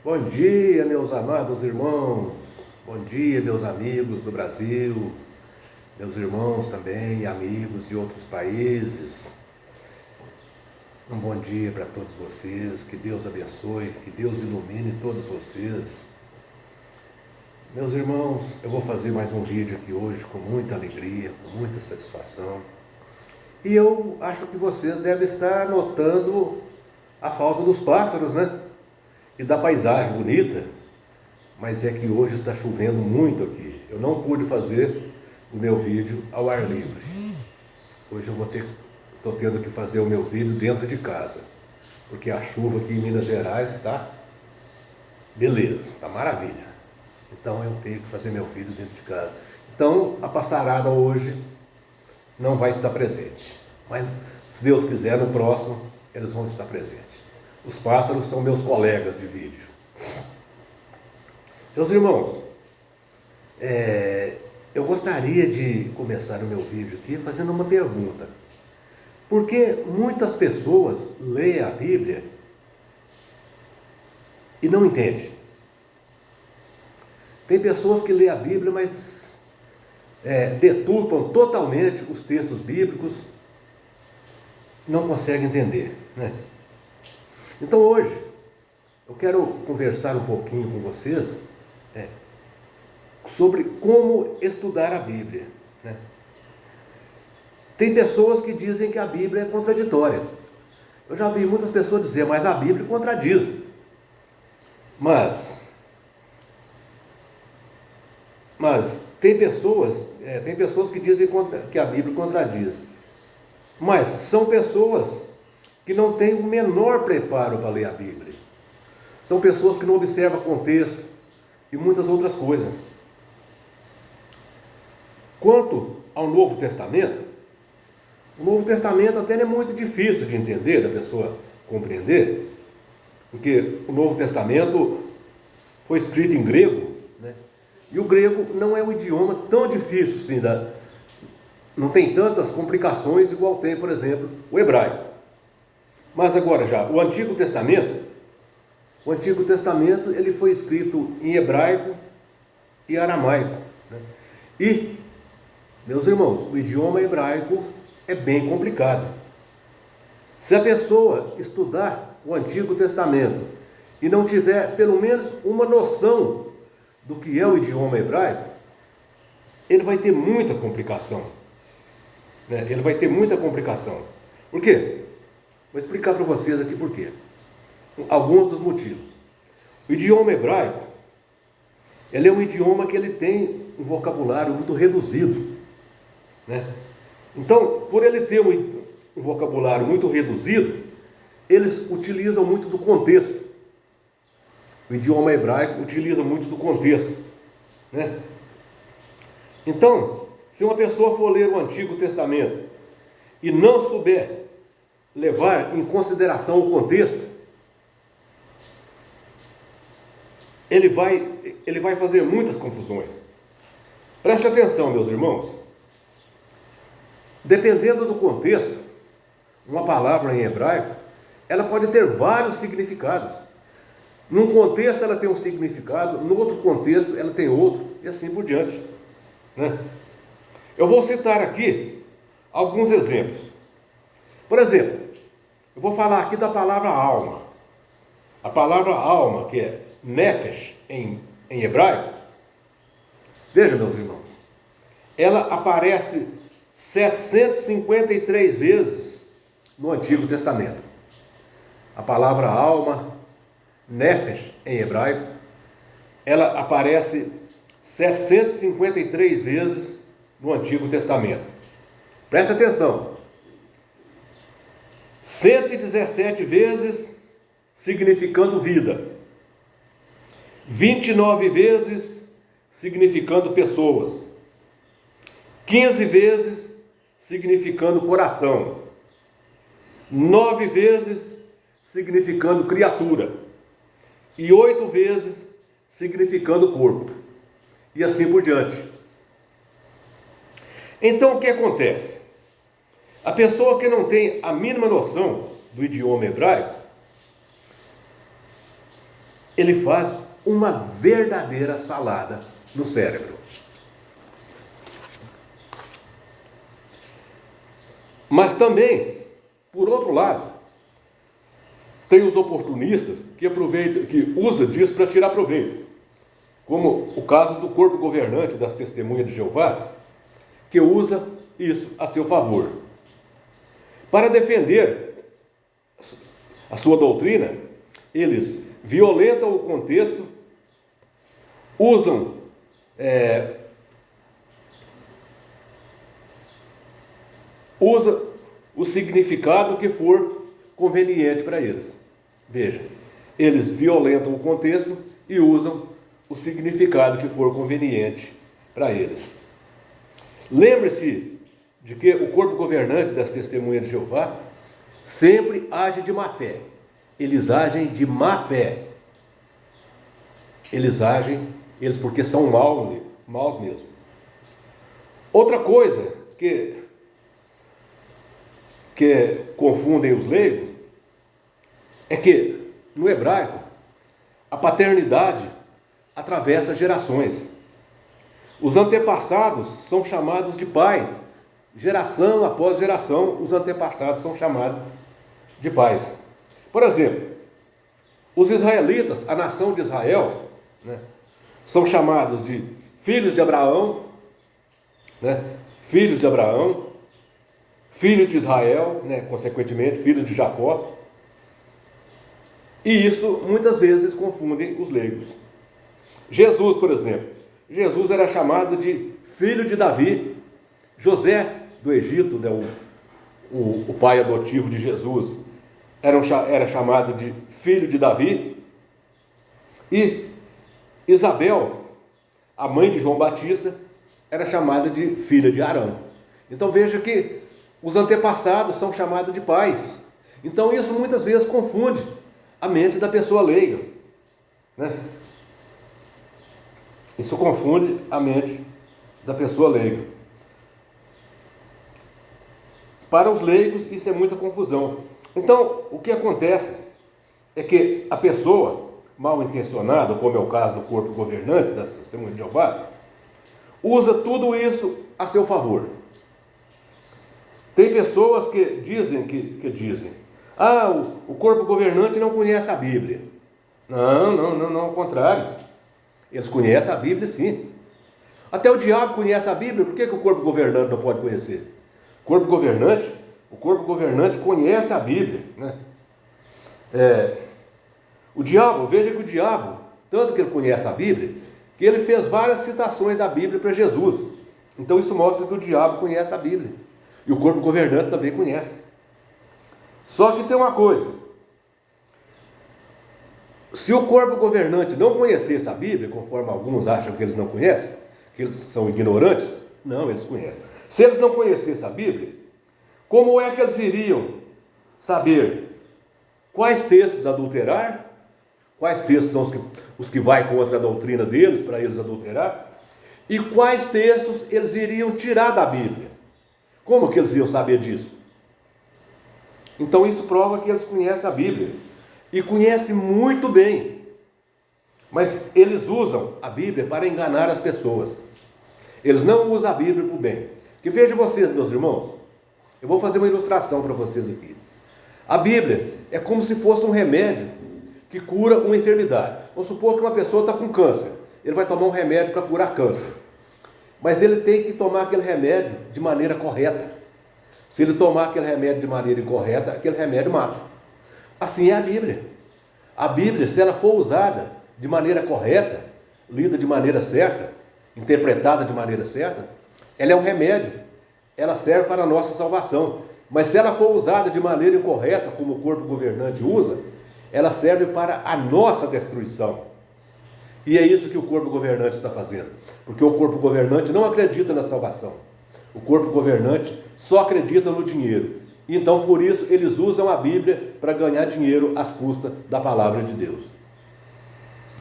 Bom dia, meus amados irmãos. Bom dia, meus amigos do Brasil, meus irmãos também, amigos de outros países. Um bom dia para todos vocês, que Deus abençoe, que Deus ilumine todos vocês. Meus irmãos, eu vou fazer mais um vídeo aqui hoje com muita alegria, com muita satisfação. E eu acho que vocês devem estar notando a falta dos pássaros, né? E da paisagem bonita, mas é que hoje está chovendo muito aqui. Eu não pude fazer o meu vídeo ao ar livre. Hoje estou tendo que fazer o meu vídeo dentro de casa, porque a chuva aqui em Minas Gerais está beleza, está maravilha. Então eu tenho que fazer meu vídeo dentro de casa. Então a passarada hoje não vai estar presente, mas se Deus quiser, no próximo eles vão estar presentes. Os pássaros são meus colegas de vídeo. Meus irmãos, eu gostaria de começar o meu vídeo aqui fazendo uma pergunta. Por que muitas pessoas leem a Bíblia e não entendem? Tem pessoas que leem a Bíblia, mas deturpam totalmente os textos bíblicos, não conseguem entender, né? Então hoje, eu quero conversar um pouquinho com vocês sobre como estudar a Bíblia, né? Tem pessoas que dizem que a Bíblia é contraditória. Eu já vi muitas pessoas dizer, mas a Bíblia contradiz. Mas tem pessoas que dizem que a Bíblia contradiz. Mas são pessoas que não têm o menor preparo para ler a Bíblia. São pessoas que não observam contexto e muitas outras coisas. Quanto ao Novo Testamento, o Novo Testamento até não é muito difícil de entender, da pessoa compreender, porque o Novo Testamento foi escrito em grego, né? E o grego não é um idioma tão difícil assim, não tem tantas complicações igual tem, por exemplo, o hebraico. Mas agora já, o Antigo Testamento ele foi escrito em hebraico e aramaico, né? E, meus irmãos, o idioma hebraico é bem complicado. Se a pessoa estudar o Antigo Testamento e não tiver pelo menos uma noção do que é o idioma hebraico, ele vai ter muita complicação, né? Ele vai ter muita complicação. Por quê? Vou explicar para vocês aqui por quê. Alguns dos motivos. O idioma hebraico, ele é um idioma que ele tem um vocabulário muito reduzido, né? Então, por ele ter um vocabulário muito reduzido, eles utilizam muito do contexto. O idioma hebraico utiliza muito do contexto, né? Então, se uma pessoa for ler o Antigo Testamento e não souber levar em consideração o contexto, ele vai fazer muitas confusões. Preste atenção, meus irmãos. Dependendo do contexto, uma palavra em hebraico, ela pode ter vários significados. Num contexto ela tem um significado, no outro contexto ela tem outro, e assim por diante, né? Eu vou citar aqui alguns exemplos. Por exemplo, eu vou falar aqui da palavra alma. A palavra alma, que é nefesh em hebraico, veja, meus irmãos, ela aparece 753 vezes no Antigo Testamento. A palavra alma, nefesh em hebraico, ela aparece 753 vezes no Antigo Testamento. Preste atenção. 117 vezes significando vida, 29 vezes significando pessoas, 15 vezes significando coração, 9 vezes significando criatura e 8 vezes significando corpo, e assim por diante. Então o que acontece? A pessoa que não tem a mínima noção do idioma hebraico, ele faz uma verdadeira salada no cérebro. Mas também, por outro lado, tem os oportunistas que aproveitam, que usam disso para tirar proveito. Como o caso do corpo governante das Testemunhas de Jeová, que usa isso a seu favor. Para defender a sua doutrina, eles violentam o contexto, usam o significado que for conveniente para eles. Veja, eles violentam o contexto e usam o significado que for conveniente para eles. Lembre-se de que o corpo governante das Testemunhas de Jeová sempre age de má fé. Eles agem de má fé. Eles porque são maus mesmo. Outra coisa que confundem os leigos é que, no hebraico, a paternidade atravessa gerações. Os antepassados são chamados de pais. Geração após geração, os antepassados são chamados de pais. Por exemplo, os israelitas, a nação de Israel, são chamados de filhos de Abraão, filhos de Abraão, filhos de Israel, consequentemente, filhos de Jacó. E isso muitas vezes confundem os leigos. Jesus, por exemplo, Jesus era chamado de filho de Davi. José do Egito, o pai adotivo de Jesus, era chamado de filho de Davi. E Isabel, a mãe de João Batista, era chamada de filha de Arão. Então veja que os antepassados são chamados de pais. Então isso muitas vezes confunde a mente da pessoa leiga. Isso confunde a mente da pessoa leiga. Para os leigos isso é muita confusão. Então o que acontece é que a pessoa mal intencionada, como é o caso do corpo governante das Testemunhas de Jeová, usa tudo isso a seu favor. Tem pessoas que dizem, o corpo governante não conhece a Bíblia. Não, ao contrário. Eles conhecem a Bíblia, sim. Até o diabo conhece a Bíblia, por que o corpo governante não pode conhecer? O corpo governante conhece a Bíblia. Veja que o diabo, tanto que ele conhece a Bíblia, que ele fez várias citações da Bíblia para Jesus. Então isso mostra que o diabo conhece a Bíblia. E o corpo governante também conhece. Só que tem uma coisa. Se o corpo governante não conhecesse a Bíblia, conforme alguns acham que eles não conhecem, que eles são ignorantes, não, eles conhecem. Se eles não conhecessem a Bíblia, como é que eles iriam saber quais textos adulterar, quais textos são os que vai contra a doutrina deles, para eles adulterar, e quais textos eles iriam tirar da Bíblia? Como que eles iam saber disso? Então isso prova que eles conhecem a Bíblia. E conhecem muito bem. Mas eles usam a Bíblia para enganar as pessoas. Eles não usam a Bíblia para o bem. Porque vejam vocês, meus irmãos, eu vou fazer uma ilustração para vocês aqui. A Bíblia é como se fosse um remédio que cura uma enfermidade. Vamos supor que uma pessoa está com câncer. Ele vai tomar um remédio para curar câncer. Mas ele tem que tomar aquele remédio de maneira correta. Se ele tomar aquele remédio de maneira incorreta, aquele remédio mata. Assim é a Bíblia. A Bíblia, se ela for usada de maneira correta, lida de maneira certa, interpretada de maneira certa, ela é um remédio. Ela serve para a nossa salvação. Mas se ela for usada de maneira incorreta, como o corpo governante usa, ela serve para a nossa destruição. E é isso que o corpo governante está fazendo. Porque o corpo governante não acredita na salvação. O corpo governante só acredita no dinheiro. Então, por isso, eles usam a Bíblia para ganhar dinheiro às custas da palavra de Deus.